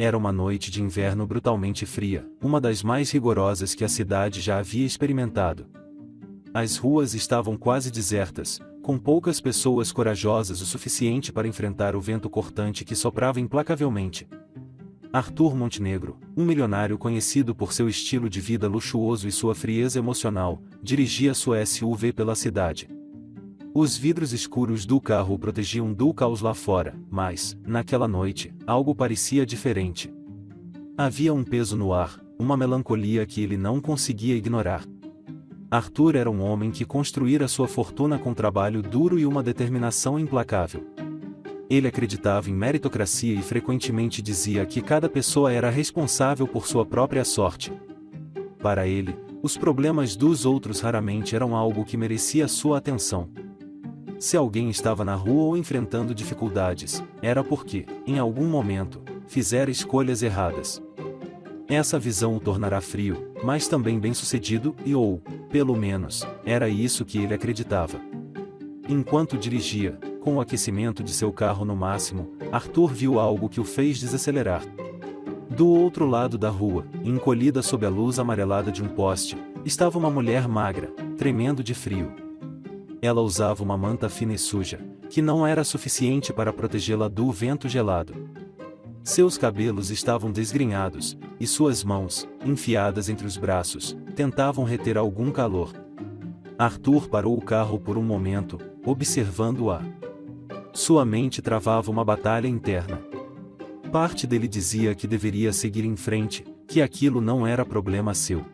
Era uma noite de inverno brutalmente fria, uma das mais rigorosas que a cidade já havia experimentado. As ruas estavam quase desertas, com poucas pessoas corajosas o suficiente para enfrentar o vento cortante que soprava implacavelmente. Arthur Montenegro, um milionário conhecido por seu estilo de vida luxuoso e sua frieza emocional, dirigia sua SUV pela cidade. Os vidros escuros do carro o protegiam do caos lá fora, mas, naquela noite, algo parecia diferente. Havia um peso no ar, uma melancolia que ele não conseguia ignorar. Arthur era um homem que construíra sua fortuna com trabalho duro e uma determinação implacável. Ele acreditava em meritocracia e frequentemente dizia que cada pessoa era responsável por sua própria sorte. Para ele, os problemas dos outros raramente eram algo que merecia sua atenção. Se alguém estava na rua ou enfrentando dificuldades, era porque, em algum momento, fizera escolhas erradas. Essa visão o tornará frio, mas também bem-sucedido ou, pelo menos, era isso que ele acreditava. Enquanto dirigia, com o aquecimento de seu carro no máximo, Arthur viu algo que o fez desacelerar. Do outro lado da rua, encolhida sob a luz amarelada de um poste, estava uma mulher magra, tremendo de frio. Ela usava uma manta fina e suja, que não era suficiente para protegê-la do vento gelado. Seus cabelos estavam desgrenhados, e suas mãos, enfiadas entre os braços, tentavam reter algum calor. Arthur parou o carro por um momento, observando-a. Sua mente travava uma batalha interna. Parte dele dizia que deveria seguir em frente, que aquilo não era problema seu.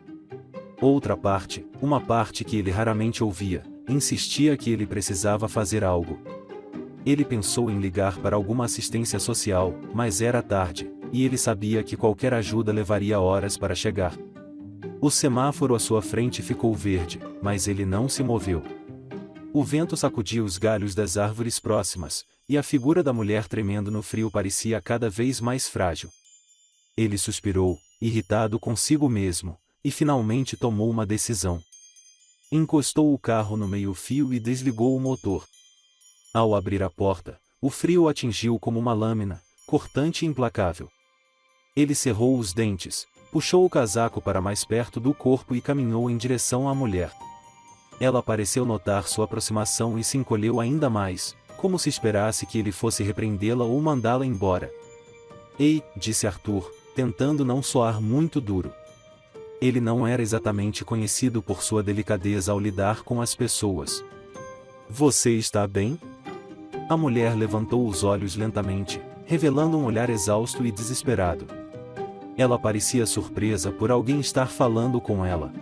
Outra parte, uma parte que ele raramente ouvia, insistia que ele precisava fazer algo. Ele pensou em ligar para alguma assistência social, mas era tarde, e ele sabia que qualquer ajuda levaria horas para chegar. O semáforo à sua frente ficou verde, mas ele não se moveu. O vento sacudia os galhos das árvores próximas, e a figura da mulher tremendo no frio parecia cada vez mais frágil. Ele suspirou, irritado consigo mesmo, e finalmente tomou uma decisão. Encostou o carro no meio-fio e desligou o motor. Ao abrir a porta, o frio o atingiu como uma lâmina, cortante e implacável. Ele cerrou os dentes, puxou o casaco para mais perto do corpo e caminhou em direção à mulher. Ela pareceu notar sua aproximação e se encolheu ainda mais, como se esperasse que ele fosse repreendê-la ou mandá-la embora. Ei, disse Arthur, tentando não soar muito duro. Ele não era exatamente conhecido por sua delicadeza ao lidar com as pessoas. Você está bem? A mulher levantou os olhos lentamente, revelando um olhar exausto e desesperado. Ela parecia surpresa por alguém estar falando com ela.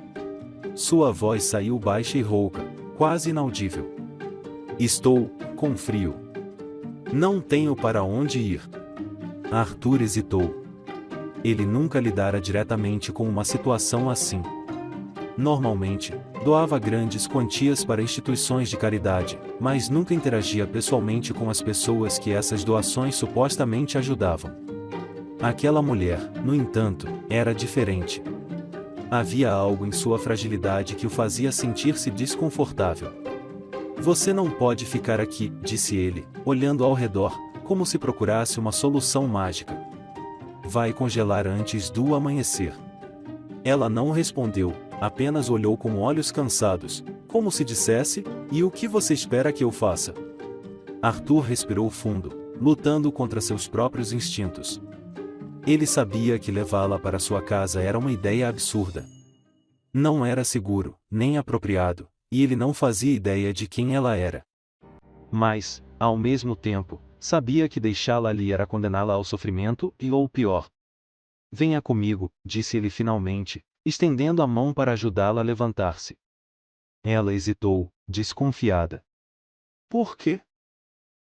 Sua voz saiu baixa e rouca, quase inaudível. Estou com frio. Não tenho para onde ir. Arthur hesitou. Ele nunca lidara diretamente com uma situação assim. Normalmente, doava grandes quantias para instituições de caridade, mas nunca interagia pessoalmente com as pessoas que essas doações supostamente ajudavam. Aquela mulher, no entanto, era diferente. Havia algo em sua fragilidade que o fazia sentir-se desconfortável. Você não pode ficar aqui, disse ele, olhando ao redor, como se procurasse uma solução mágica. Vai congelar antes do amanhecer. Ela não respondeu, apenas olhou com olhos cansados, como se dissesse, e o que você espera que eu faça? Arthur respirou fundo, lutando contra seus próprios instintos. Ele sabia que levá-la para sua casa era uma ideia absurda. Não era seguro, nem apropriado, e ele não fazia ideia de quem ela era. Mas, ao mesmo tempo, sabia que deixá-la ali era condená-la ao sofrimento e ou pior. Venha comigo, disse ele finalmente, estendendo a mão para ajudá-la a levantar-se. Ela hesitou, desconfiada. Por quê?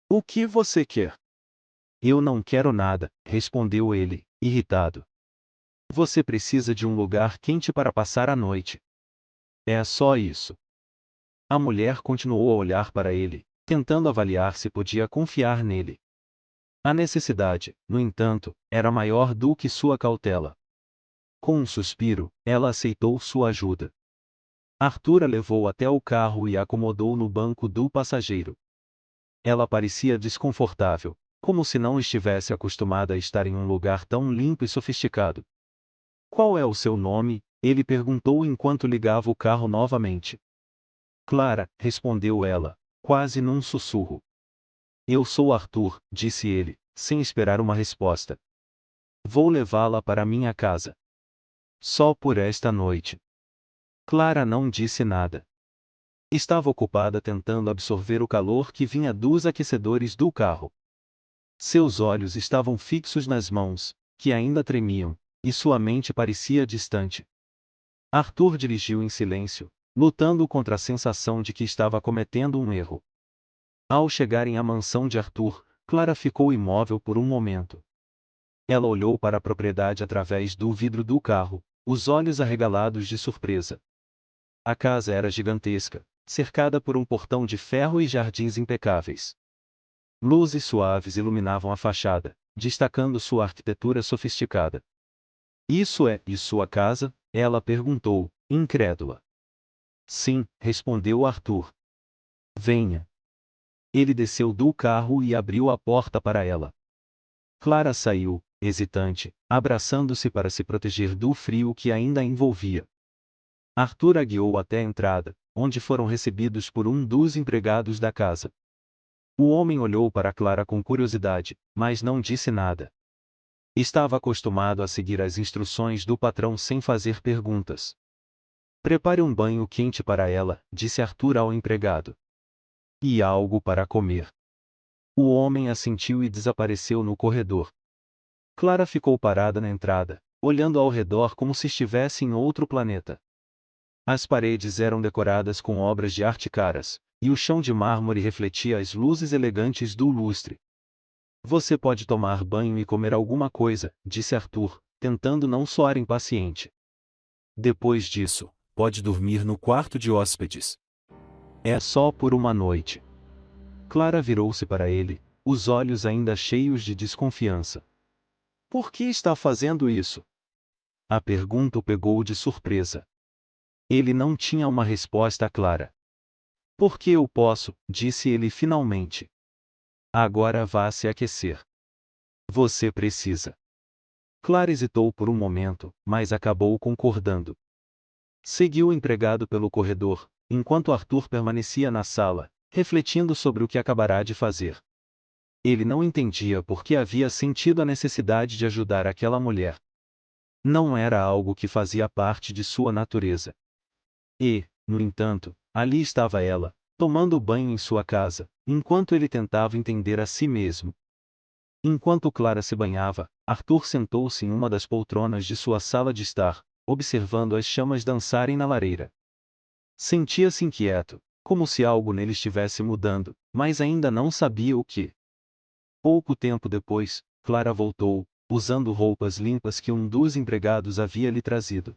O que você quer? Eu não quero nada, respondeu ele, irritado. Você precisa de um lugar quente para passar a noite. É só isso. A mulher continuou a olhar para ele, tentando avaliar se podia confiar nele. A necessidade, no entanto, era maior do que sua cautela. Com um suspiro, ela aceitou sua ajuda. Arthur a levou até o carro e a acomodou no banco do passageiro. Ela parecia desconfortável, como se não estivesse acostumada a estar em um lugar tão limpo e sofisticado. Qual é o seu nome? Ele perguntou enquanto ligava o carro novamente. Clara, respondeu ela, quase num sussurro. Eu sou Arthur, disse ele, sem esperar uma resposta. Vou levá-la para minha casa. Só por esta noite. Clara não disse nada. Estava ocupada tentando absorver o calor que vinha dos aquecedores do carro. Seus olhos estavam fixos nas mãos, que ainda tremiam, e sua mente parecia distante. Arthur dirigiu em silêncio, lutando contra a sensação de que estava cometendo um erro. Ao chegarem à mansão de Arthur, Clara ficou imóvel por um momento. Ela olhou para a propriedade através do vidro do carro, os olhos arregalados de surpresa. A casa era gigantesca, cercada por um portão de ferro e jardins impecáveis. Luzes suaves iluminavam a fachada, destacando sua arquitetura sofisticada. Isso é sua casa? Ela perguntou, incrédula. Sim, respondeu Arthur. Venha. Ele desceu do carro e abriu a porta para ela. Clara saiu, hesitante, abraçando-se para se proteger do frio que ainda a envolvia. Arthur a guiou até a entrada, onde foram recebidos por um dos empregados da casa. O homem olhou para Clara com curiosidade, mas não disse nada. Estava acostumado a seguir as instruções do patrão sem fazer perguntas. Prepare um banho quente para ela, disse Arthur ao empregado. E algo para comer. O homem assentiu e desapareceu no corredor. Clara ficou parada na entrada, olhando ao redor como se estivesse em outro planeta. As paredes eram decoradas com obras de arte caras, e o chão de mármore refletia as luzes elegantes do lustre. Você pode tomar banho e comer alguma coisa, disse Arthur, tentando não soar impaciente. Depois disso, pode dormir no quarto de hóspedes. É só por uma noite. Clara virou-se para ele, os olhos ainda cheios de desconfiança. Por que está fazendo isso? A pergunta o pegou de surpresa. Ele não tinha uma resposta clara. Porque eu posso, disse ele finalmente. Agora vá se aquecer. Você precisa. Clara hesitou por um momento, mas acabou concordando. Seguiu o empregado pelo corredor, enquanto Arthur permanecia na sala, refletindo sobre o que acabará de fazer. Ele não entendia por que havia sentido a necessidade de ajudar aquela mulher. Não era algo que fazia parte de sua natureza. E, no entanto, ali estava ela, tomando banho em sua casa, enquanto ele tentava entender a si mesmo. Enquanto Clara se banhava, Arthur sentou-se em uma das poltronas de sua sala de estar, observando as chamas dançarem na lareira. Sentia-se inquieto, como se algo nele estivesse mudando, mas ainda não sabia o que. Pouco tempo depois, Clara voltou, usando roupas limpas que um dos empregados havia lhe trazido.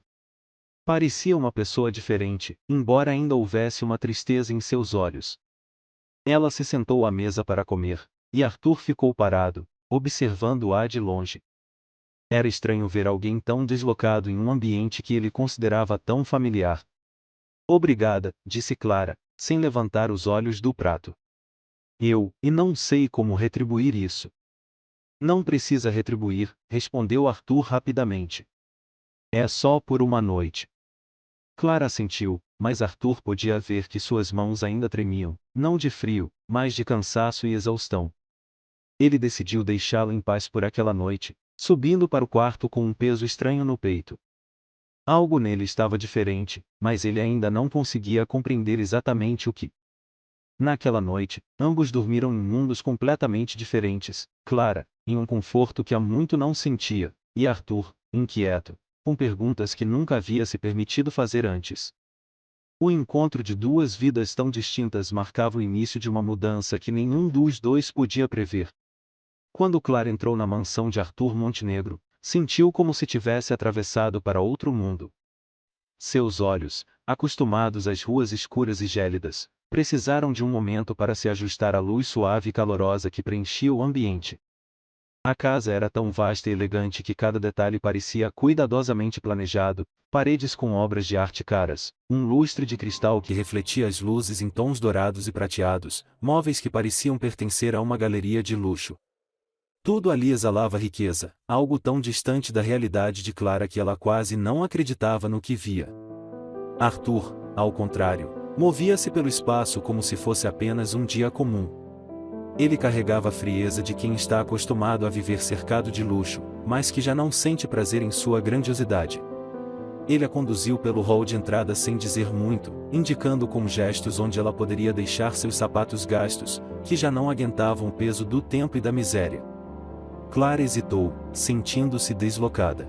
Parecia uma pessoa diferente, embora ainda houvesse uma tristeza em seus olhos. Ela se sentou à mesa para comer, e Arthur ficou parado, observando-a de longe. Era estranho ver alguém tão deslocado em um ambiente que ele considerava tão familiar. Obrigada, disse Clara, sem levantar os olhos do prato. E não sei como retribuir isso. Não precisa retribuir, respondeu Arthur rapidamente. É só por uma noite. Clara assentiu, mas Arthur podia ver que suas mãos ainda tremiam, não de frio, mas de cansaço e exaustão. Ele decidiu deixá-la em paz por aquela noite, subindo para o quarto com um peso estranho no peito. Algo nele estava diferente, mas ele ainda não conseguia compreender exatamente o que. Naquela noite, ambos dormiram em mundos completamente diferentes, Clara, em um conforto que há muito não sentia, e Arthur, inquieto, com perguntas que nunca havia se permitido fazer antes. O encontro de duas vidas tão distintas marcava o início de uma mudança que nenhum dos dois podia prever. Quando Clara entrou na mansão de Arthur Montenegro, sentiu como se tivesse atravessado para outro mundo. Seus olhos, acostumados às ruas escuras e gélidas, precisaram de um momento para se ajustar à luz suave e calorosa que preenchia o ambiente. A casa era tão vasta e elegante que cada detalhe parecia cuidadosamente planejado, paredes com obras de arte caras, um lustre de cristal que refletia as luzes em tons dourados e prateados, móveis que pareciam pertencer a uma galeria de luxo. Tudo ali exalava riqueza, algo tão distante da realidade de Clara que ela quase não acreditava no que via. Arthur, ao contrário, movia-se pelo espaço como se fosse apenas um dia comum. Ele carregava a frieza de quem está acostumado a viver cercado de luxo, mas que já não sente prazer em sua grandiosidade. Ele a conduziu pelo hall de entrada sem dizer muito, indicando com gestos onde ela poderia deixar seus sapatos gastos, que já não aguentavam o peso do tempo e da miséria. Clara hesitou, sentindo-se deslocada.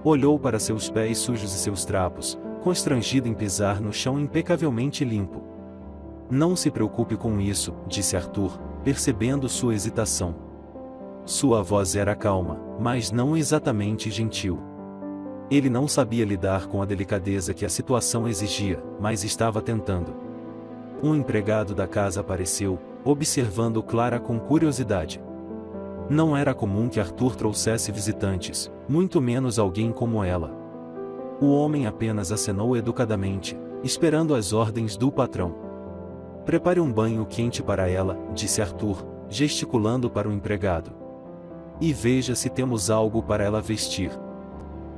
Olhou para seus pés sujos e seus trapos, constrangida em pisar no chão impecavelmente limpo. Não se preocupe com isso, disse Arthur, percebendo sua hesitação. Sua voz era calma, mas não exatamente gentil. Ele não sabia lidar com a delicadeza que a situação exigia, mas estava tentando. Um empregado da casa apareceu, observando Clara com curiosidade. Não era comum que Arthur trouxesse visitantes, muito menos alguém como ela. O homem apenas acenou educadamente, esperando as ordens do patrão. Prepare um banho quente para ela, disse Arthur, gesticulando para o empregado. E veja se temos algo para ela vestir.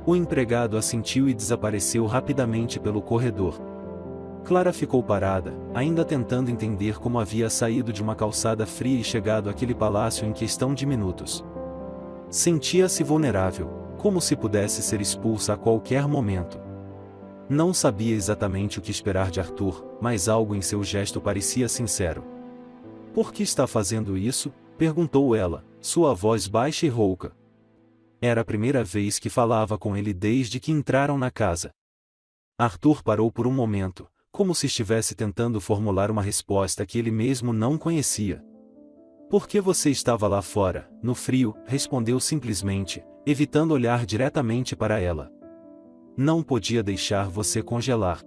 O empregado assentiu e desapareceu rapidamente pelo corredor. Clara ficou parada, ainda tentando entender como havia saído de uma calçada fria e chegado àquele palácio em questão de minutos. Sentia-se vulnerável, como se pudesse ser expulsa a qualquer momento. Não sabia exatamente o que esperar de Arthur, mas algo em seu gesto parecia sincero. "Por que está fazendo isso?", perguntou ela, sua voz baixa e rouca. Era a primeira vez que falava com ele desde que entraram na casa. Arthur parou por um momento, como se estivesse tentando formular uma resposta que ele mesmo não conhecia. "Por que você estava lá fora, no frio?", respondeu simplesmente, evitando olhar diretamente para ela. "Não podia deixar você congelar."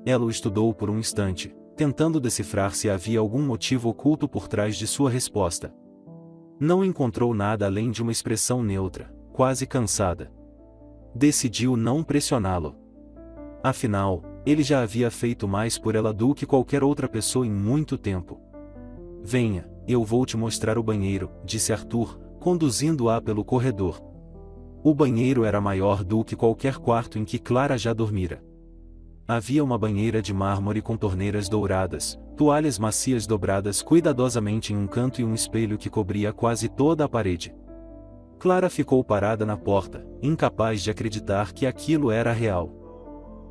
Ela o estudou por um instante, tentando decifrar se havia algum motivo oculto por trás de sua resposta. Não encontrou nada além de uma expressão neutra, quase cansada. Decidiu não pressioná-lo. Afinal, ele já havia feito mais por ela do que qualquer outra pessoa em muito tempo. "Venha, eu vou te mostrar o banheiro", disse Arthur, conduzindo-a pelo corredor. O banheiro era maior do que qualquer quarto em que Clara já dormira. Havia uma banheira de mármore com torneiras douradas, toalhas macias dobradas cuidadosamente em um canto e um espelho que cobria quase toda a parede. Clara ficou parada na porta, incapaz de acreditar que aquilo era real.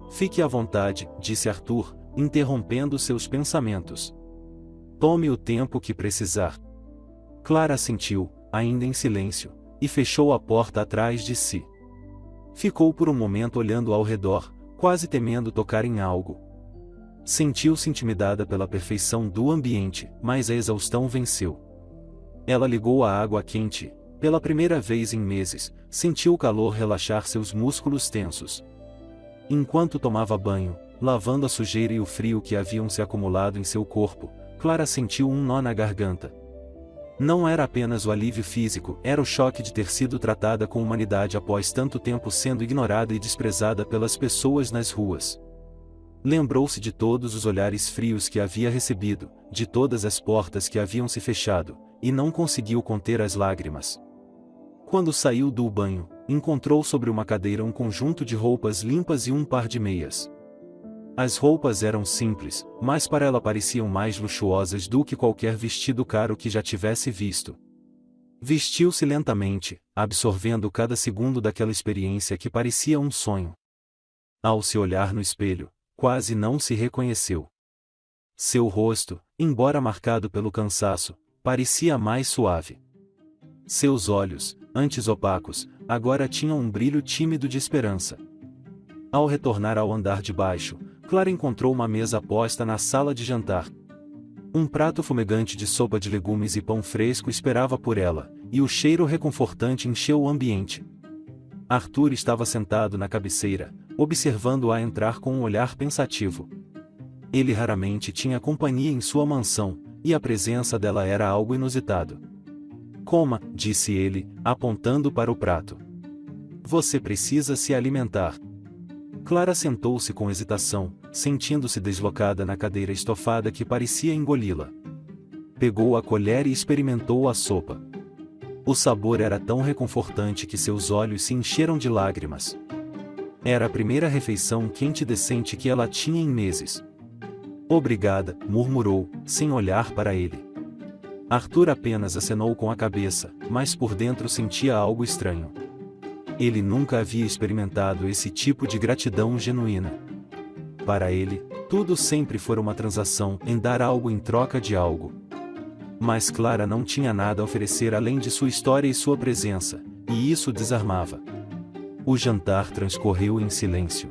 "Fique à vontade", disse Arthur, interrompendo seus pensamentos. "Tome o tempo que precisar." Clara assentiu, ainda em silêncio, e fechou a porta atrás de si. Ficou por um momento olhando ao redor, quase temendo tocar em algo. Sentiu-se intimidada pela perfeição do ambiente, mas a exaustão venceu. Ela ligou a água quente. Pela primeira vez em meses, sentiu o calor relaxar seus músculos tensos. Enquanto tomava banho, lavando a sujeira e o frio que haviam se acumulado em seu corpo, Clara sentiu um nó na garganta. Não era apenas o alívio físico, era o choque de ter sido tratada com humanidade após tanto tempo sendo ignorada e desprezada pelas pessoas nas ruas. Lembrou-se de todos os olhares frios que havia recebido, de todas as portas que haviam se fechado, e não conseguiu conter as lágrimas. Quando saiu do banho, encontrou sobre uma cadeira um conjunto de roupas limpas e um par de meias. As roupas eram simples, mas para ela pareciam mais luxuosas do que qualquer vestido caro que já tivesse visto. Vestiu-se lentamente, absorvendo cada segundo daquela experiência que parecia um sonho. Ao se olhar no espelho, quase não se reconheceu. Seu rosto, embora marcado pelo cansaço, parecia mais suave. Seus olhos, antes opacos, agora tinham um brilho tímido de esperança. Ao retornar ao andar de baixo, Clara encontrou uma mesa posta na sala de jantar. Um prato fumegante de sopa de legumes e pão fresco esperava por ela, e o cheiro reconfortante encheu o ambiente. Arthur estava sentado na cabeceira, observando-a entrar com um olhar pensativo. Ele raramente tinha companhia em sua mansão, e a presença dela era algo inusitado. "Coma", disse ele, apontando para o prato. "Você precisa se alimentar." Clara sentou-se com hesitação, sentindo-se deslocada na cadeira estofada que parecia engoli-la. Pegou a colher e experimentou a sopa. O sabor era tão reconfortante que seus olhos se encheram de lágrimas. Era a primeira refeição quente e decente que ela tinha em meses. Obrigada, murmurou, sem olhar para ele. Arthur apenas acenou com a cabeça, mas por dentro sentia algo estranho. Ele nunca havia experimentado esse tipo de gratidão genuína. Para ele, tudo sempre foi uma transação em dar algo em troca de algo. Mas Clara não tinha nada a oferecer além de sua história e sua presença, e isso desarmava. O jantar transcorreu em silêncio.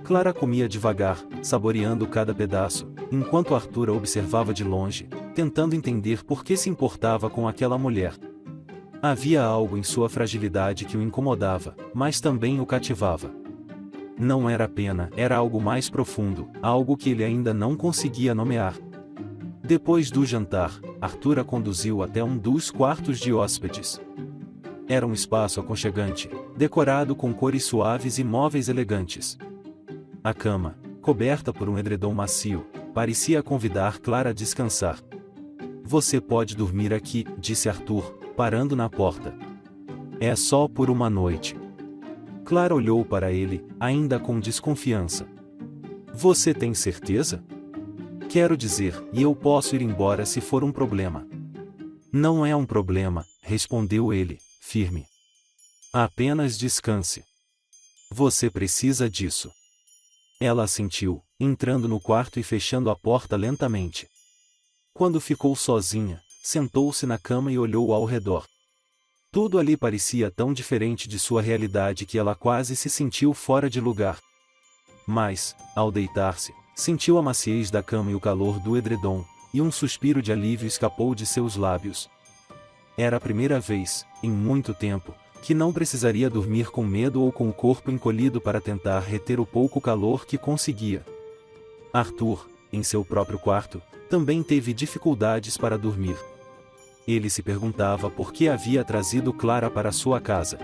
Clara comia devagar, saboreando cada pedaço, enquanto Arthur a observava de longe, tentando entender por que se importava com aquela mulher. Havia algo em sua fragilidade que o incomodava, mas também o cativava. Não era pena, era algo mais profundo, algo que ele ainda não conseguia nomear. Depois do jantar, Arthur a conduziu até um dos quartos de hóspedes. Era um espaço aconchegante, decorado com cores suaves e móveis elegantes. A cama, coberta por um edredom macio, parecia convidar Clara a descansar. Você pode dormir aqui, disse Arthur, parando na porta. É só por uma noite. Clara olhou para ele, ainda com desconfiança. Você tem certeza? Quero dizer, e eu posso ir embora se for um problema. Não é um problema, respondeu ele, firme. Apenas descanse. Você precisa disso. Ela assentiu, entrando no quarto e fechando a porta lentamente. Quando ficou sozinha, sentou-se na cama e olhou ao redor. Tudo ali parecia tão diferente de sua realidade que ela quase se sentiu fora de lugar. Mas, ao deitar-se, sentiu a maciez da cama e o calor do edredom, e um suspiro de alívio escapou de seus lábios. Era a primeira vez, em muito tempo, que não precisaria dormir com medo ou com o corpo encolhido para tentar reter o pouco calor que conseguia. Arthur, em seu próprio quarto, também teve dificuldades para dormir. Ele se perguntava por que havia trazido Clara para sua casa.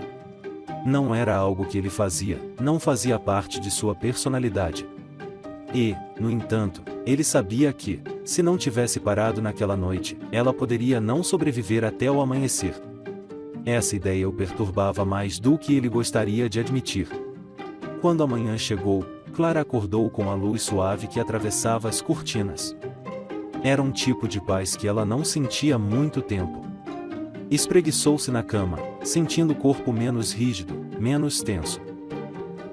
Não era algo que ele fazia, não fazia parte de sua personalidade. E, no entanto, ele sabia que, se não tivesse parado naquela noite, ela poderia não sobreviver até o amanhecer. Essa ideia o perturbava mais do que ele gostaria de admitir. Quando a manhã chegou, Clara acordou com a luz suave que atravessava as cortinas. Era um tipo de paz que ela não sentia há muito tempo. Espreguiçou-se na cama, sentindo o corpo menos rígido, menos tenso.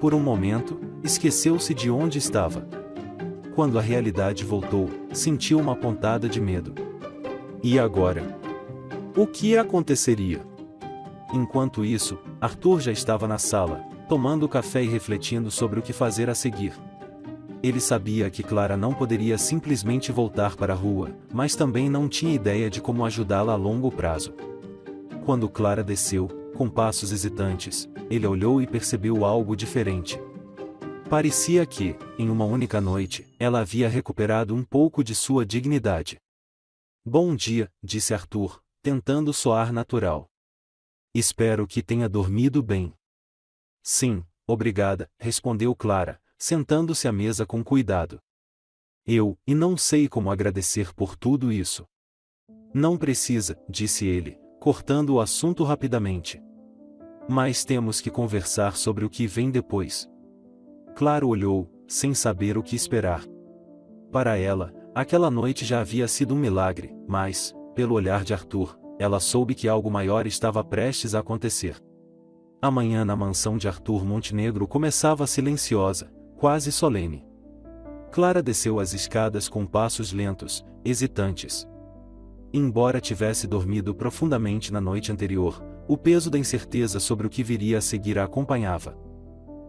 Por um momento, esqueceu-se de onde estava. Quando a realidade voltou, sentiu uma pontada de medo. E agora? O que aconteceria? Enquanto isso, Arthur já estava na sala, tomando café e refletindo sobre o que fazer a seguir. Ele sabia que Clara não poderia simplesmente voltar para a rua, mas também não tinha ideia de como ajudá-la a longo prazo. Quando Clara desceu, com passos hesitantes, ele olhou e percebeu algo diferente. Parecia que, em uma única noite, ela havia recuperado um pouco de sua dignidade. Bom dia, disse Arthur, tentando soar natural. Espero que tenha dormido bem. Sim, obrigada, respondeu Clara, sentando-se à mesa com cuidado. E não sei como agradecer por tudo isso. Não precisa, disse ele, cortando o assunto rapidamente. Mas temos que conversar sobre o que vem depois. Clara olhou, sem saber o que esperar. Para ela, aquela noite já havia sido um milagre, mas, pelo olhar de Arthur, ela soube que algo maior estava prestes a acontecer. A manhã na mansão de Arthur Montenegro começava silenciosa, quase solene. Clara desceu as escadas com passos lentos, hesitantes. Embora tivesse dormido profundamente na noite anterior, o peso da incerteza sobre o que viria a seguir a acompanhava.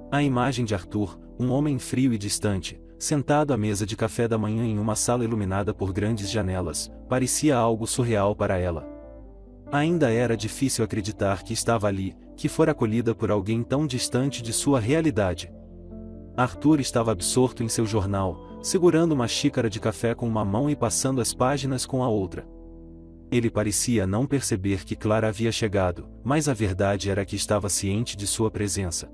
A imagem de Arthur, um homem frio e distante, sentado à mesa de café da manhã em uma sala iluminada por grandes janelas, parecia algo surreal para ela. Ainda era difícil acreditar que estava ali, que fora acolhida por alguém tão distante de sua realidade. Arthur estava absorto em seu jornal, segurando uma xícara de café com uma mão e passando as páginas com a outra. Ele parecia não perceber que Clara havia chegado, mas a verdade era que estava ciente de sua presença.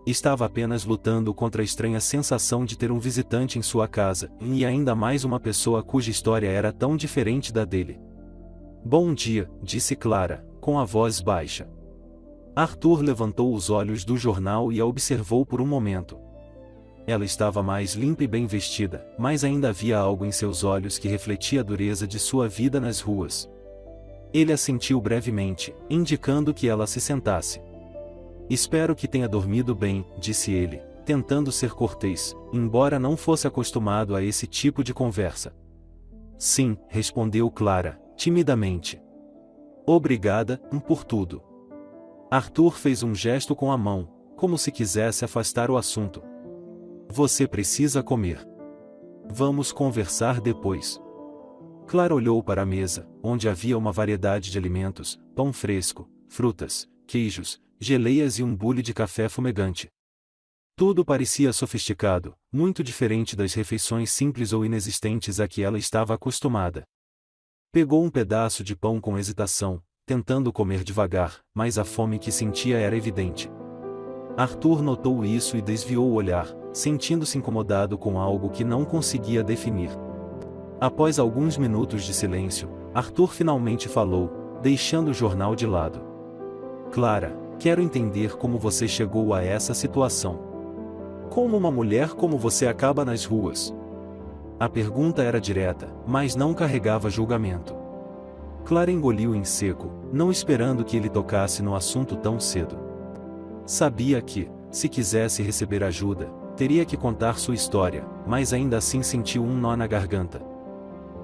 Estava apenas lutando contra a estranha sensação de ter um visitante em sua casa, e ainda mais uma pessoa cuja história era tão diferente da dele. Bom dia, disse Clara, com a voz baixa. Arthur levantou os olhos do jornal e a observou por um momento. Ela estava mais limpa e bem vestida, mas ainda havia algo em seus olhos que refletia a dureza de sua vida nas ruas. Ele assentiu brevemente, indicando que ela se sentasse. Espero que tenha dormido bem, disse ele, tentando ser cortês, embora não fosse acostumado a esse tipo de conversa. Sim, respondeu Clara, timidamente. Obrigada, por tudo. Arthur fez um gesto com a mão, como se quisesse afastar o assunto. Você precisa comer. Vamos conversar depois. Clara olhou para a mesa, onde havia uma variedade de alimentos, pão fresco, frutas, queijos, geleias e um bule de café fumegante. Tudo parecia sofisticado, muito diferente das refeições simples ou inexistentes a que ela estava acostumada. Pegou um pedaço de pão com hesitação, tentando comer devagar, mas a fome que sentia era evidente. Arthur notou isso e desviou o olhar, sentindo-se incomodado com algo que não conseguia definir. Após alguns minutos de silêncio, Arthur finalmente falou, deixando o jornal de lado. Clara, quero entender como você chegou a essa situação. Como uma mulher como você acaba nas ruas? A pergunta era direta, mas não carregava julgamento. Clara engoliu em seco, não esperando que ele tocasse no assunto tão cedo. Sabia que, se quisesse receber ajuda, teria que contar sua história, mas ainda assim sentiu um nó na garganta.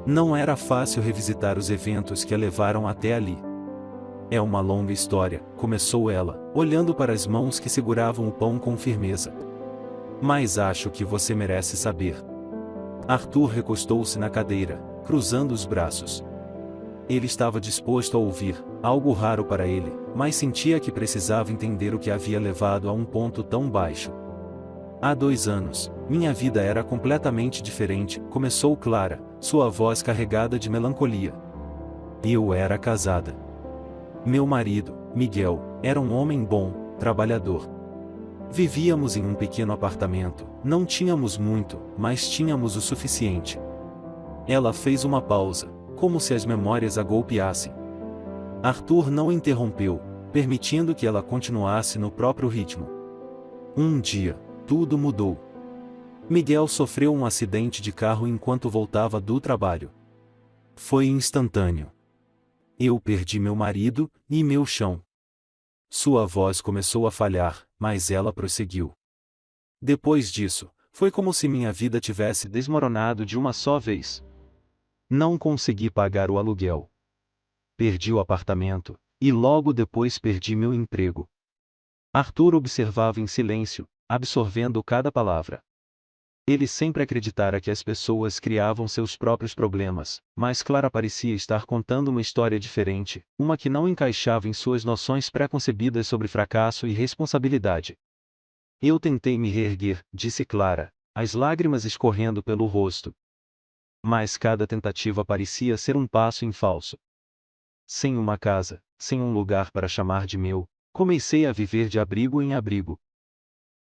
Não era fácil revisitar os eventos que a levaram até ali. É uma longa história, começou ela, olhando para as mãos que seguravam o pão com firmeza. Mas acho que você merece saber. Arthur recostou-se na cadeira, cruzando os braços. Ele estava disposto a ouvir, algo raro para ele, mas sentia que precisava entender o que havia levado a um ponto tão baixo. Há 2 anos, minha vida era completamente diferente, começou Clara, sua voz carregada de melancolia. Eu era casada. Meu marido, Miguel, era um homem bom, trabalhador. Vivíamos em um pequeno apartamento, não tínhamos muito, mas tínhamos o suficiente. Ela fez uma pausa, como se as memórias a golpeassem. Arthur não interrompeu, permitindo que ela continuasse no próprio ritmo. Um dia, tudo mudou. Miguel sofreu um acidente de carro enquanto voltava do trabalho. Foi instantâneo. Eu perdi meu marido e meu chão. Sua voz começou a falhar, mas ela prosseguiu. Depois disso, foi como se minha vida tivesse desmoronado de uma só vez. Não consegui pagar o aluguel. Perdi o apartamento, e logo depois perdi meu emprego. Arthur observava em silêncio, absorvendo cada palavra. Ele sempre acreditara que as pessoas criavam seus próprios problemas, mas Clara parecia estar contando uma história diferente, uma que não encaixava em suas noções pré-concebidas sobre fracasso e responsabilidade. Eu tentei me reerguer, disse Clara, as lágrimas escorrendo pelo rosto. Mas cada tentativa parecia ser um passo em falso. Sem uma casa, sem um lugar para chamar de meu, comecei a viver de abrigo em abrigo.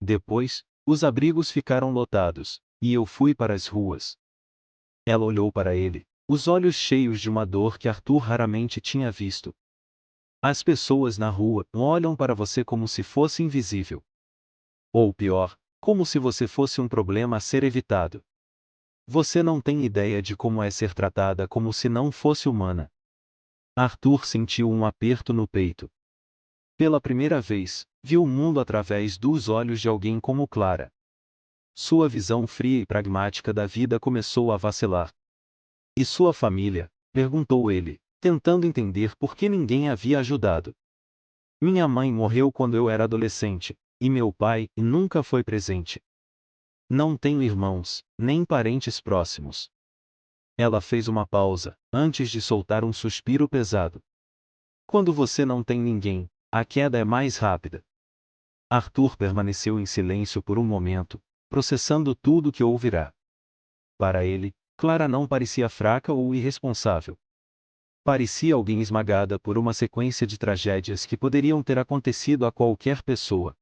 Depois, os abrigos ficaram lotados, e eu fui para as ruas. Ela olhou para ele, os olhos cheios de uma dor que Arthur raramente tinha visto. As pessoas na rua olham para você como se fosse invisível. Ou pior, como se você fosse um problema a ser evitado. Você não tem ideia de como é ser tratada como se não fosse humana. Arthur sentiu um aperto no peito. Pela primeira vez, viu o mundo através dos olhos de alguém como Clara. Sua visão fria e pragmática da vida começou a vacilar. E sua família? Perguntou ele, tentando entender por que ninguém havia ajudado. Minha mãe morreu quando eu era adolescente, e meu pai nunca foi presente. Não tenho irmãos, nem parentes próximos. Ela fez uma pausa, antes de soltar um suspiro pesado. Quando você não tem ninguém, a queda é mais rápida. Arthur permaneceu em silêncio por um momento, processando tudo que ouvirá. Para ele, Clara não parecia fraca ou irresponsável. Parecia alguém esmagada por uma sequência de tragédias que poderiam ter acontecido a qualquer pessoa.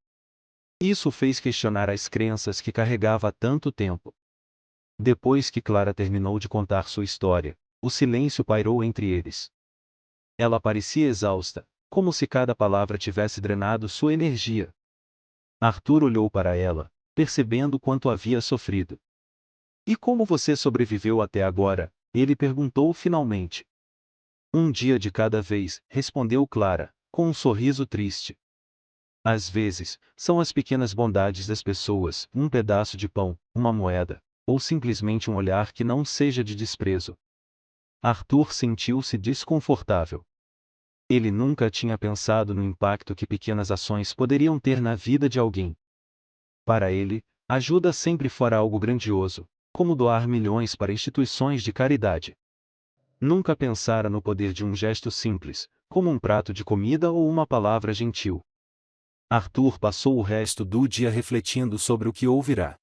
Isso fez questionar as crenças que carregava há tanto tempo. Depois que Clara terminou de contar sua história, o silêncio pairou entre eles. Ela parecia exausta, como se cada palavra tivesse drenado sua energia. Arthur olhou para ela, percebendo quanto havia sofrido. E como você sobreviveu até agora? Ele perguntou finalmente. Um dia de cada vez, respondeu Clara, com um sorriso triste. Às vezes, são as pequenas bondades das pessoas, um pedaço de pão, uma moeda, ou simplesmente um olhar que não seja de desprezo. Arthur sentiu-se desconfortável. Ele nunca tinha pensado no impacto que pequenas ações poderiam ter na vida de alguém. Para ele, ajuda sempre fora algo grandioso, como doar milhões para instituições de caridade. Nunca pensara no poder de um gesto simples, como um prato de comida ou uma palavra gentil. Arthur passou o resto do dia refletindo sobre o que ouvirá.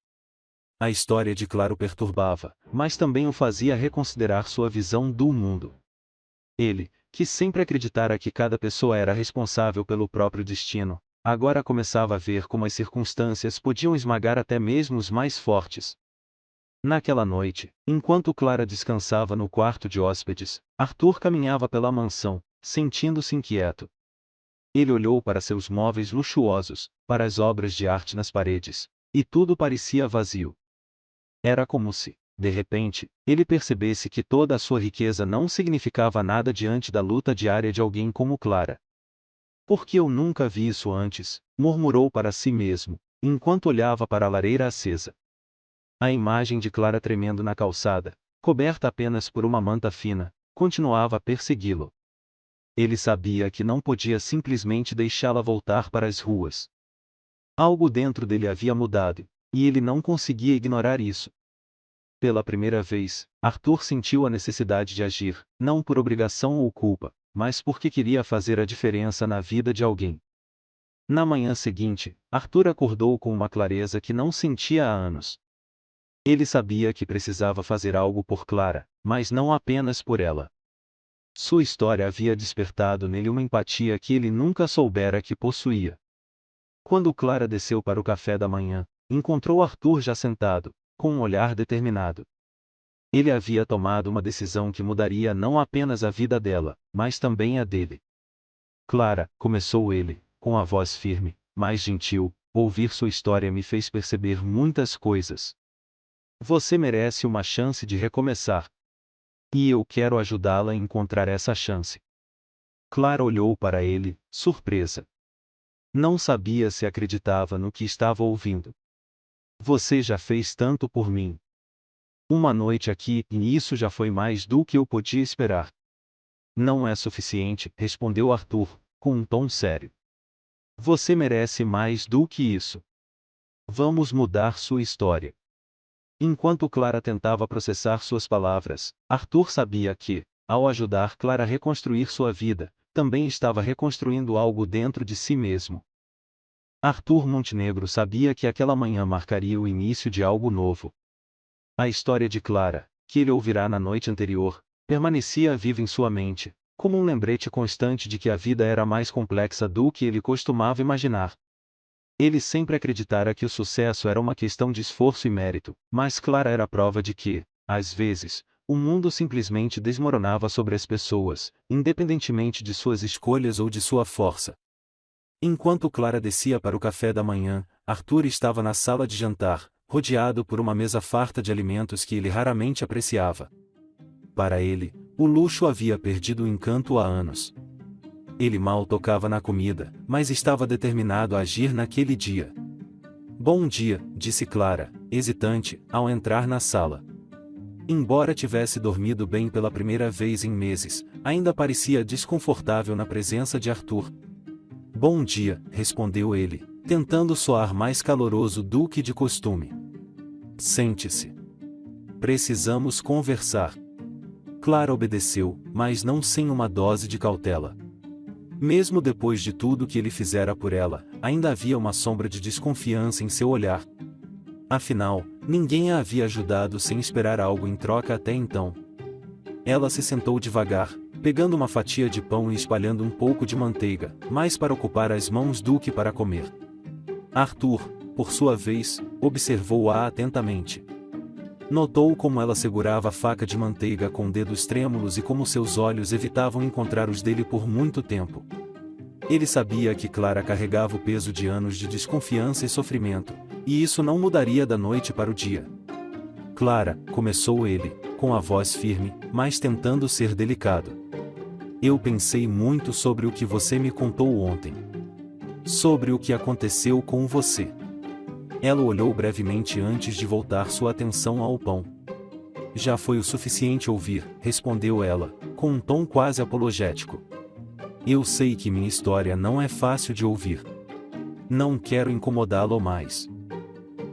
A história de Clara o perturbava, mas também o fazia reconsiderar sua visão do mundo. Ele, que sempre acreditara que cada pessoa era responsável pelo próprio destino, agora começava a ver como as circunstâncias podiam esmagar até mesmo os mais fortes. Naquela noite, enquanto Clara descansava no quarto de hóspedes, Arthur caminhava pela mansão, sentindo-se inquieto. Ele olhou para seus móveis luxuosos, para as obras de arte nas paredes, e tudo parecia vazio. Era como se, de repente, ele percebesse que toda a sua riqueza não significava nada diante da luta diária de alguém como Clara. Por que eu nunca vi isso antes? Murmurou para si mesmo, enquanto olhava para a lareira acesa. A imagem de Clara tremendo na calçada, coberta apenas por uma manta fina, continuava a persegui-lo. Ele sabia que não podia simplesmente deixá-la voltar para as ruas. Algo dentro dele havia mudado, e ele não conseguia ignorar isso. Pela primeira vez, Arthur sentiu a necessidade de agir, não por obrigação ou culpa, mas porque queria fazer a diferença na vida de alguém. Na manhã seguinte, Arthur acordou com uma clareza que não sentia há anos. Ele sabia que precisava fazer algo por Clara, mas não apenas por ela. Sua história havia despertado nele uma empatia que ele nunca soubera que possuía. Quando Clara desceu para o café da manhã, encontrou Arthur já sentado, com um olhar determinado. Ele havia tomado uma decisão que mudaria não apenas a vida dela, mas também a dele. Clara, começou ele, com a voz firme, mas gentil, ouvir sua história me fez perceber muitas coisas. Você merece uma chance de recomeçar. E eu quero ajudá-la a encontrar essa chance. Clara olhou para ele, surpresa. Não sabia se acreditava no que estava ouvindo. Você já fez tanto por mim. Uma noite aqui, e isso já foi mais do que eu podia esperar. Não é suficiente, respondeu Arthur, com um tom sério. Você merece mais do que isso. Vamos mudar sua história. Enquanto Clara tentava processar suas palavras, Arthur sabia que, ao ajudar Clara a reconstruir sua vida, também estava reconstruindo algo dentro de si mesmo. Arthur Montenegro sabia que aquela manhã marcaria o início de algo novo. A história de Clara, que ele ouvirá na noite anterior, permanecia viva em sua mente, como um lembrete constante de que a vida era mais complexa do que ele costumava imaginar. Ele sempre acreditara que o sucesso era uma questão de esforço e mérito, mas Clara era a prova de que, às vezes, o mundo simplesmente desmoronava sobre as pessoas, independentemente de suas escolhas ou de sua força. Enquanto Clara descia para o café da manhã, Arthur estava na sala de jantar, rodeado por uma mesa farta de alimentos que ele raramente apreciava. Para ele, o luxo havia perdido o encanto há anos. Ele mal tocava na comida, mas estava determinado a agir naquele dia. Bom dia, disse Clara, hesitante, ao entrar na sala. Embora tivesse dormido bem pela primeira vez em meses, ainda parecia desconfortável na presença de Arthur. Bom dia, respondeu ele, tentando soar mais caloroso do que de costume. Sente-se. Precisamos conversar. Clara obedeceu, mas não sem uma dose de cautela. Mesmo depois de tudo que ele fizera por ela, ainda havia uma sombra de desconfiança em seu olhar. Afinal, ninguém a havia ajudado sem esperar algo em troca até então. Ela se sentou devagar, pegando uma fatia de pão e espalhando um pouco de manteiga, mais para ocupar as mãos do que para comer. Arthur, por sua vez, observou-a atentamente. Notou como ela segurava a faca de manteiga com dedos trêmulos e como seus olhos evitavam encontrar os dele por muito tempo. Ele sabia que Clara carregava o peso de anos de desconfiança e sofrimento, e isso não mudaria da noite para o dia. Clara, começou ele, com a voz firme, mas tentando ser delicado. Eu pensei muito sobre o que você me contou ontem. Sobre o que aconteceu com você. Ela olhou brevemente antes de voltar sua atenção ao pão. Já foi o suficiente ouvir, respondeu ela, com um tom quase apologético. Eu sei que minha história não é fácil de ouvir. Não quero incomodá-lo mais.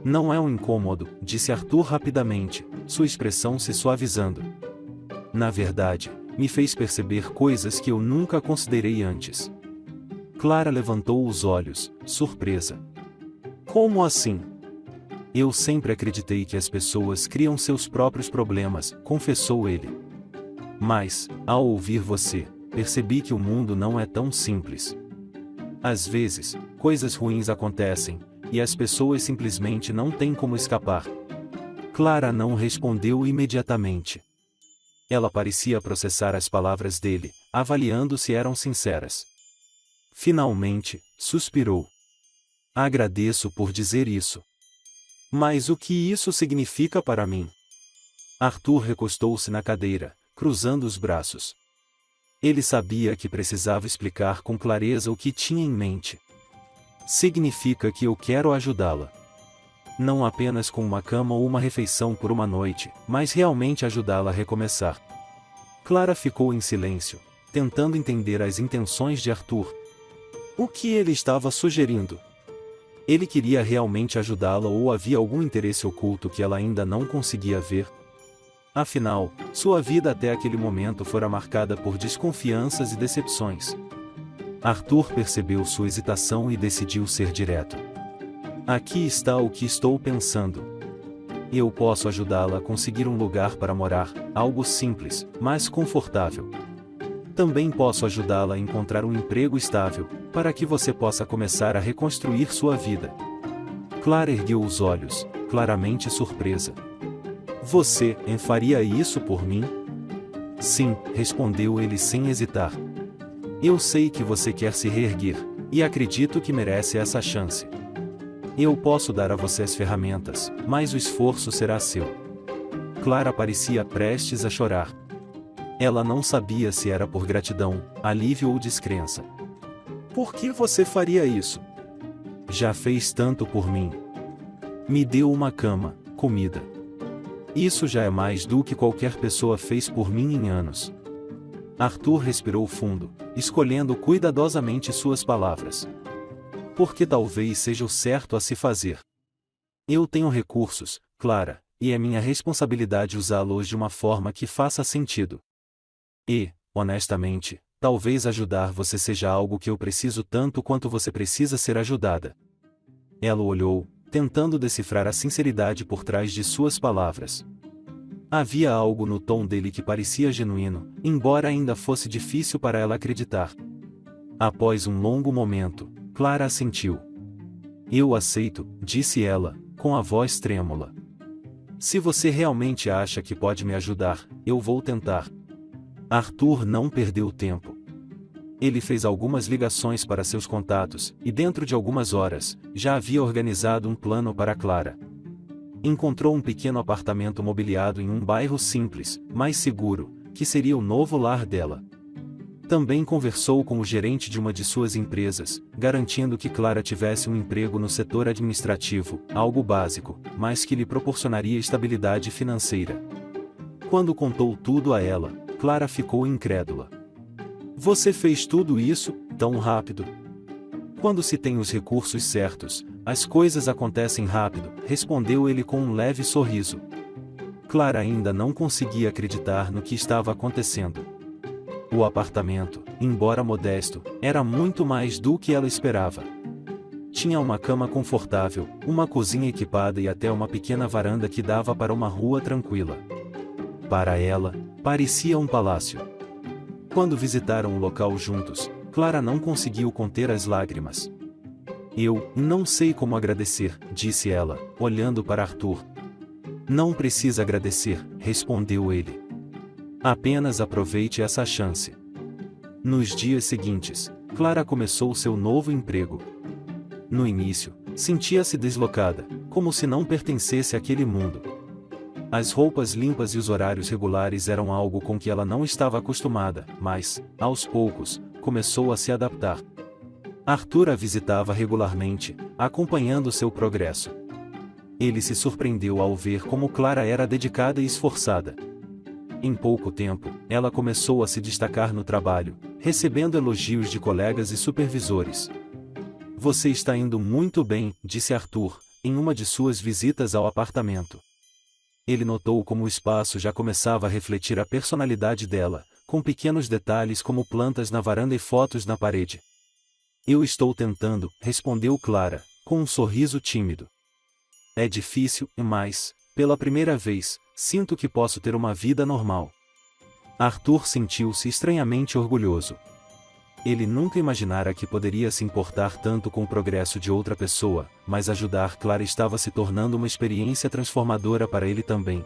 Não é um incômodo, disse Arthur rapidamente, sua expressão se suavizando. Na verdade, me fez perceber coisas que eu nunca considerei antes. Clara levantou os olhos, surpresa. Como assim? Eu sempre acreditei que as pessoas criam seus próprios problemas, confessou ele. Mas, ao ouvir você, percebi que o mundo não é tão simples. Às vezes, coisas ruins acontecem, e as pessoas simplesmente não têm como escapar. Clara não respondeu imediatamente. Ela parecia processar as palavras dele, avaliando se eram sinceras. Finalmente, suspirou. Agradeço por dizer isso. Mas o que isso significa para mim? Arthur recostou-se na cadeira, cruzando os braços. Ele sabia que precisava explicar com clareza o que tinha em mente. Significa que eu quero ajudá-la. Não apenas com uma cama ou uma refeição por uma noite, mas realmente ajudá-la a recomeçar. Clara ficou em silêncio, tentando entender as intenções de Arthur. O que ele estava sugerindo? Ele queria realmente ajudá-la ou havia algum interesse oculto que ela ainda não conseguia ver? Afinal, sua vida até aquele momento fora marcada por desconfianças e decepções. Arthur percebeu sua hesitação e decidiu ser direto. Aqui está o que estou pensando. Eu posso ajudá-la a conseguir um lugar para morar, algo simples, mas confortável. Também posso ajudá-la a encontrar um emprego estável, para que você possa começar a reconstruir sua vida. Clara ergueu os olhos, claramente surpresa. Você faria isso por mim? Sim, respondeu ele sem hesitar. Eu sei que você quer se reerguer, e acredito que merece essa chance. Eu posso dar a você as ferramentas, mas o esforço será seu. Clara parecia prestes a chorar. Ela não sabia se era por gratidão, alívio ou descrença. Por que você faria isso? Já fez tanto por mim. Me deu uma cama, comida. Isso já é mais do que qualquer pessoa fez por mim em anos. Arthur respirou fundo, escolhendo cuidadosamente suas palavras. Porque talvez seja o certo a se fazer. Eu tenho recursos, Clara, e é minha responsabilidade usá-los de uma forma que faça sentido. E, honestamente, talvez ajudar você seja algo que eu preciso tanto quanto você precisa ser ajudada. Ela olhou, tentando decifrar a sinceridade por trás de suas palavras. Havia algo no tom dele que parecia genuíno, embora ainda fosse difícil para ela acreditar. Após um longo momento, Clara assentiu. Eu aceito, disse ela, com a voz trêmula. Se você realmente acha que pode me ajudar, eu vou tentar. Arthur não perdeu tempo. Ele fez algumas ligações para seus contatos, e dentro de algumas horas, já havia organizado um plano para Clara. Encontrou um pequeno apartamento mobiliado em um bairro simples, mas seguro, que seria o novo lar dela. Também conversou com o gerente de uma de suas empresas, garantindo que Clara tivesse um emprego no setor administrativo, algo básico, mas que lhe proporcionaria estabilidade financeira. Quando contou tudo a ela, Clara ficou incrédula. Você fez tudo isso, tão rápido? Quando se tem os recursos certos, as coisas acontecem rápido, respondeu ele com um leve sorriso. Clara ainda não conseguia acreditar no que estava acontecendo. O apartamento, embora modesto, era muito mais do que ela esperava. Tinha uma cama confortável, uma cozinha equipada e até uma pequena varanda que dava para uma rua tranquila. Para ela, parecia um palácio. Quando visitaram o local juntos, Clara não conseguiu conter as lágrimas. Eu não sei como agradecer, disse ela, olhando para Arthur. Não precisa agradecer, respondeu ele. Apenas aproveite essa chance. Nos dias seguintes, Clara começou seu novo emprego. No início, sentia-se deslocada, como se não pertencesse àquele mundo. As roupas limpas e os horários regulares eram algo com que ela não estava acostumada, mas, aos poucos, começou a se adaptar. Arthur a visitava regularmente, acompanhando seu progresso. Ele se surpreendeu ao ver como Clara era dedicada e esforçada. Em pouco tempo, ela começou a se destacar no trabalho, recebendo elogios de colegas e supervisores. "Você está indo muito bem", disse Arthur, em uma de suas visitas ao apartamento. Ele notou como o espaço já começava a refletir a personalidade dela, com pequenos detalhes como plantas na varanda e fotos na parede. "Eu estou tentando", respondeu Clara, com um sorriso tímido. "É difícil, mas, pela primeira vez, sinto que posso ter uma vida normal." Arthur sentiu-se estranhamente orgulhoso. Ele nunca imaginara que poderia se importar tanto com o progresso de outra pessoa, mas ajudar Clara estava se tornando uma experiência transformadora para ele também.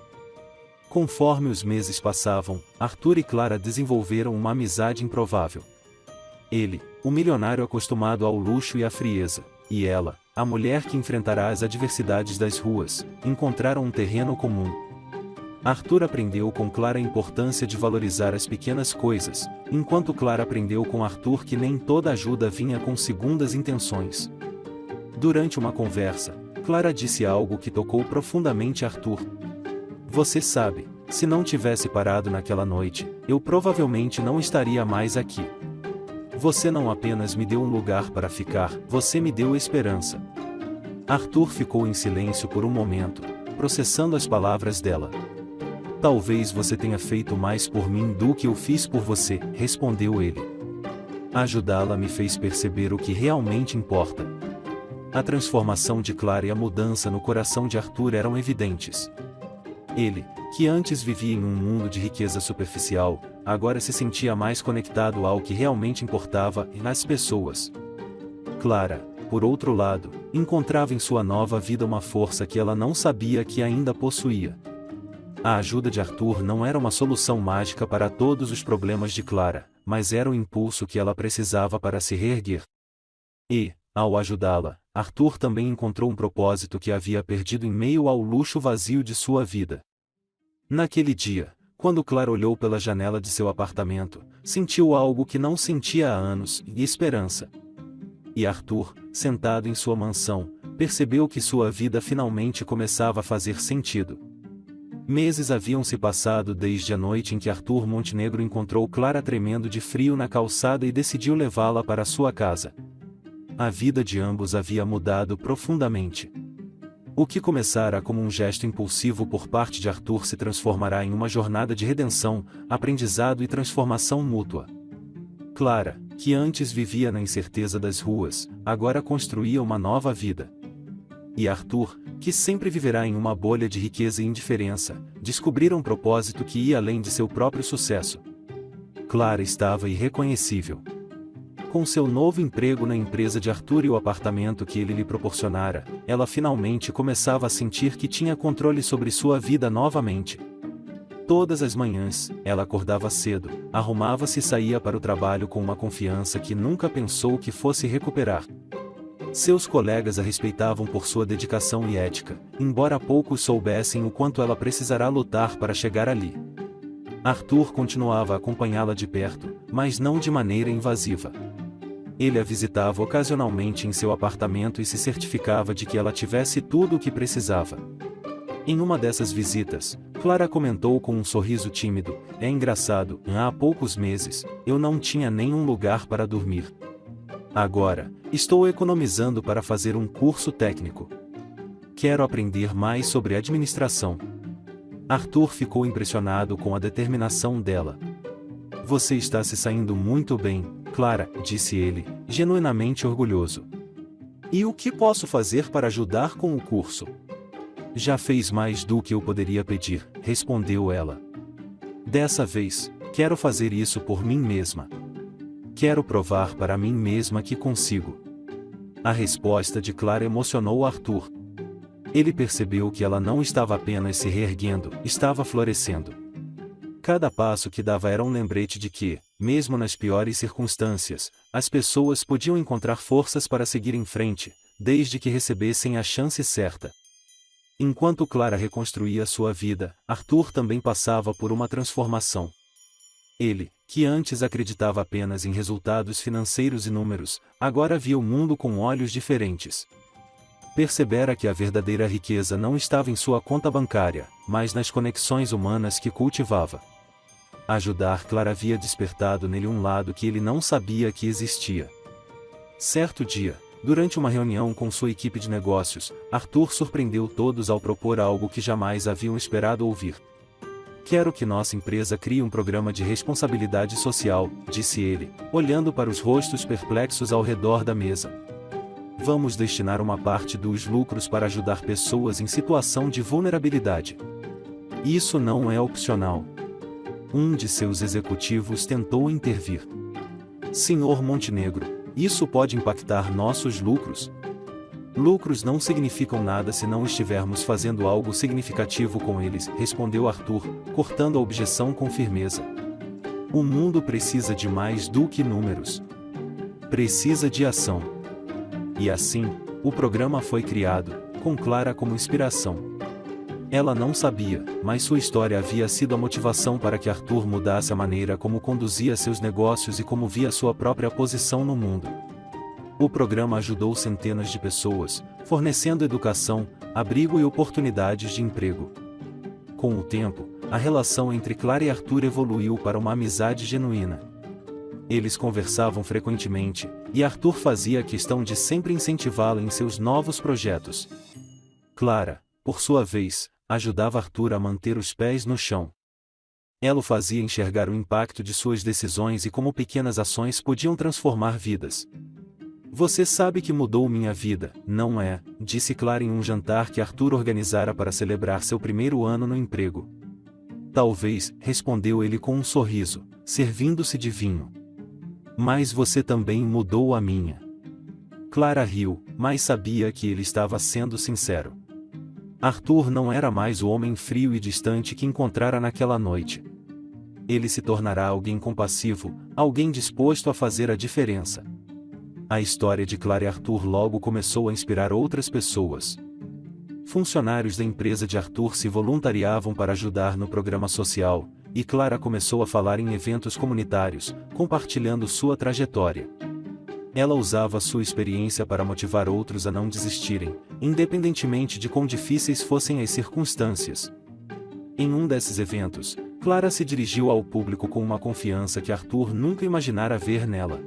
Conforme os meses passavam, Arthur e Clara desenvolveram uma amizade improvável. Ele, o milionário acostumado ao luxo e à frieza, e ela, a mulher que enfrentará as adversidades das ruas, encontraram um terreno comum. Arthur aprendeu com Clara a importância de valorizar as pequenas coisas, enquanto Clara aprendeu com Arthur que nem toda ajuda vinha com segundas intenções. Durante uma conversa, Clara disse algo que tocou profundamente Arthur. "Você sabe, se não tivesse parado naquela noite, eu provavelmente não estaria mais aqui. Você não apenas me deu um lugar para ficar, você me deu esperança." Arthur ficou em silêncio por um momento, processando as palavras dela. "Talvez você tenha feito mais por mim do que eu fiz por você", respondeu ele. "Ajudá-la me fez perceber o que realmente importa." A transformação de Clara e a mudança no coração de Arthur eram evidentes. Ele, que antes vivia em um mundo de riqueza superficial, agora se sentia mais conectado ao que realmente importava e nas pessoas. Clara, por outro lado, encontrava em sua nova vida uma força que ela não sabia que ainda possuía. A ajuda de Arthur não era uma solução mágica para todos os problemas de Clara, mas era o impulso que ela precisava para se reerguer. E, ao ajudá-la, Arthur também encontrou um propósito que havia perdido em meio ao luxo vazio de sua vida. Naquele dia, quando Clara olhou pela janela de seu apartamento, sentiu algo que não sentia há anos, esperança. E Arthur, sentado em sua mansão, percebeu que sua vida finalmente começava a fazer sentido. Meses haviam se passado desde a noite em que Arthur Montenegro encontrou Clara tremendo de frio na calçada e decidiu levá-la para sua casa. A vida de ambos havia mudado profundamente. O que começara como um gesto impulsivo por parte de Arthur se transformará em uma jornada de redenção, aprendizado e transformação mútua. Clara, que antes vivia na incerteza das ruas, agora construía uma nova vida. E Arthur, que sempre viverá em uma bolha de riqueza e indiferença, descobriram um propósito que ia além de seu próprio sucesso. Clara estava irreconhecível. Com seu novo emprego na empresa de Arthur e o apartamento que ele lhe proporcionara, ela finalmente começava a sentir que tinha controle sobre sua vida novamente. Todas as manhãs, ela acordava cedo, arrumava-se e saía para o trabalho com uma confiança que nunca pensou que fosse recuperar. Seus colegas a respeitavam por sua dedicação e ética, embora poucos soubessem o quanto ela precisará lutar para chegar ali. Arthur continuava a acompanhá-la de perto, mas não de maneira invasiva. Ele a visitava ocasionalmente em seu apartamento e se certificava de que ela tivesse tudo o que precisava. Em uma dessas visitas, Clara comentou com um sorriso tímido: "É engraçado, há poucos meses, eu não tinha nenhum lugar para dormir. Agora, estou economizando para fazer um curso técnico. Quero aprender mais sobre administração." Arthur ficou impressionado com a determinação dela. "Você está se saindo muito bem, Clara", disse ele, genuinamente orgulhoso. "E o que posso fazer para ajudar com o curso?" "Já fez mais do que eu poderia pedir", respondeu ela. "Dessa vez, quero fazer isso por mim mesma. Quero provar para mim mesma que consigo." A resposta de Clara emocionou Arthur. Ele percebeu que ela não estava apenas se reerguendo, estava florescendo. Cada passo que dava era um lembrete de que, mesmo nas piores circunstâncias, as pessoas podiam encontrar forças para seguir em frente, desde que recebessem a chance certa. Enquanto Clara reconstruía sua vida, Arthur também passava por uma transformação. Ele, que antes acreditava apenas em resultados financeiros e números, agora via o mundo com olhos diferentes. Percebera que a verdadeira riqueza não estava em sua conta bancária, mas nas conexões humanas que cultivava. Ajudar Clara havia despertado nele um lado que ele não sabia que existia. Certo dia, durante uma reunião com sua equipe de negócios, Arthur surpreendeu todos ao propor algo que jamais haviam esperado ouvir. "Quero que nossa empresa crie um programa de responsabilidade social", disse ele, olhando para os rostos perplexos ao redor da mesa. "Vamos destinar uma parte dos lucros para ajudar pessoas em situação de vulnerabilidade. Isso não é opcional." Um de seus executivos tentou intervir. "Senhor Montenegro, isso pode impactar nossos lucros." "Lucros não significam nada se não estivermos fazendo algo significativo com eles", respondeu Arthur, cortando a objeção com firmeza. "O mundo precisa de mais do que números. Precisa de ação." E assim, o programa foi criado, com Clara como inspiração. Ela não sabia, mas sua história havia sido a motivação para que Arthur mudasse a maneira como conduzia seus negócios e como via sua própria posição no mundo. O programa ajudou centenas de pessoas, fornecendo educação, abrigo e oportunidades de emprego. Com o tempo, a relação entre Clara e Arthur evoluiu para uma amizade genuína. Eles conversavam frequentemente, e Arthur fazia questão de sempre incentivá-la em seus novos projetos. Clara, por sua vez, ajudava Arthur a manter os pés no chão. Ela o fazia enxergar o impacto de suas decisões e como pequenas ações podiam transformar vidas. "Você sabe que mudou minha vida, não é?", disse Clara em um jantar que Arthur organizara para celebrar seu primeiro ano no emprego. "Talvez", respondeu ele com um sorriso, servindo-se de vinho. "Mas você também mudou a minha." Clara riu, mas sabia que ele estava sendo sincero. Arthur não era mais o homem frio e distante que encontrara naquela noite. Ele se tornará alguém compassivo, alguém disposto a fazer a diferença. A história de Clara e Arthur logo começou a inspirar outras pessoas. Funcionários da empresa de Arthur se voluntariavam para ajudar no programa social, e Clara começou a falar em eventos comunitários, compartilhando sua trajetória. Ela usava sua experiência para motivar outros a não desistirem, independentemente de quão difíceis fossem as circunstâncias. Em um desses eventos, Clara se dirigiu ao público com uma confiança que Arthur nunca imaginara ver nela.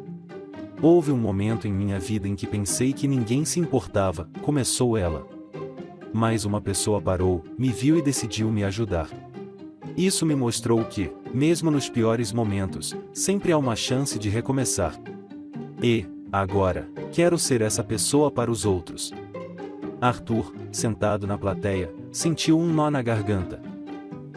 "Houve um momento em minha vida em que pensei que ninguém se importava", começou ela. "Mas uma pessoa parou, me viu e decidiu me ajudar. Isso me mostrou que, mesmo nos piores momentos, sempre há uma chance de recomeçar. E, agora, quero ser essa pessoa para os outros." Arthur, sentado na plateia, sentiu um nó na garganta.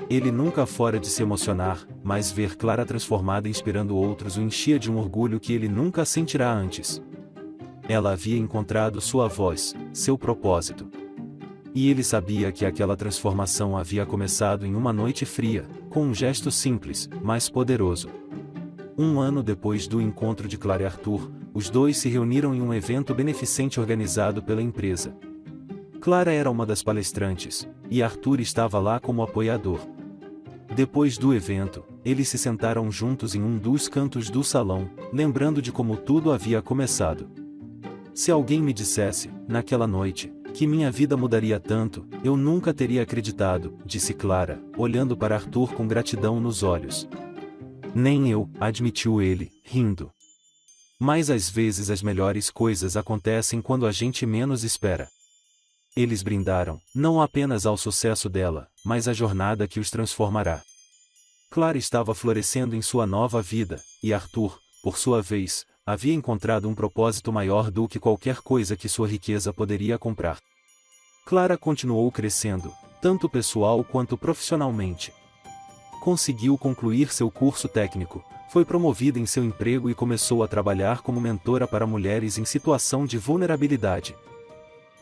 Ele nunca fora de se emocionar, mas ver Clara transformada inspirando outros o enchia de um orgulho que ele nunca sentirá antes. Ela havia encontrado sua voz, seu propósito. E ele sabia que aquela transformação havia começado em uma noite fria, com um gesto simples, mas poderoso. Um ano depois do encontro de Clara e Arthur, os dois se reuniram em um evento beneficente organizado pela empresa. Clara era uma das palestrantes, e Arthur estava lá como apoiador. Depois do evento, eles se sentaram juntos em um dos cantos do salão, lembrando de como tudo havia começado. "Se alguém me dissesse, naquela noite, que minha vida mudaria tanto, eu nunca teria acreditado", disse Clara, olhando para Arthur com gratidão nos olhos. "Nem eu", admitiu ele, rindo. "Mas às vezes as melhores coisas acontecem quando a gente menos espera." Eles brindaram, não apenas ao sucesso dela, mas à jornada que os transformará. Clara estava florescendo em sua nova vida, e Arthur, por sua vez, havia encontrado um propósito maior do que qualquer coisa que sua riqueza poderia comprar. Clara continuou crescendo, tanto pessoal quanto profissionalmente. Conseguiu concluir seu curso técnico, foi promovida em seu emprego e começou a trabalhar como mentora para mulheres em situação de vulnerabilidade.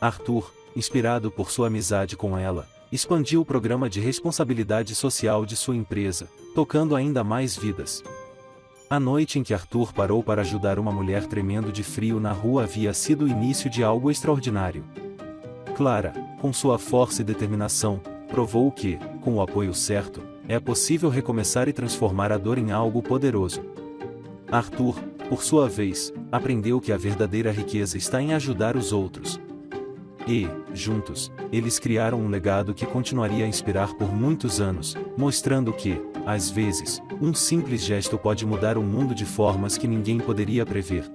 Arthur, inspirado por sua amizade com ela, expandiu o programa de responsabilidade social de sua empresa, tocando ainda mais vidas. A noite em que Arthur parou para ajudar uma mulher tremendo de frio na rua havia sido o início de algo extraordinário. Clara, com sua força e determinação, provou que, com o apoio certo, é possível recomeçar e transformar a dor em algo poderoso. Arthur, por sua vez, aprendeu que a verdadeira riqueza está em ajudar os outros. E, juntos, eles criaram um legado que continuaria a inspirar por muitos anos, mostrando que, às vezes, um simples gesto pode mudar o mundo de formas que ninguém poderia prever.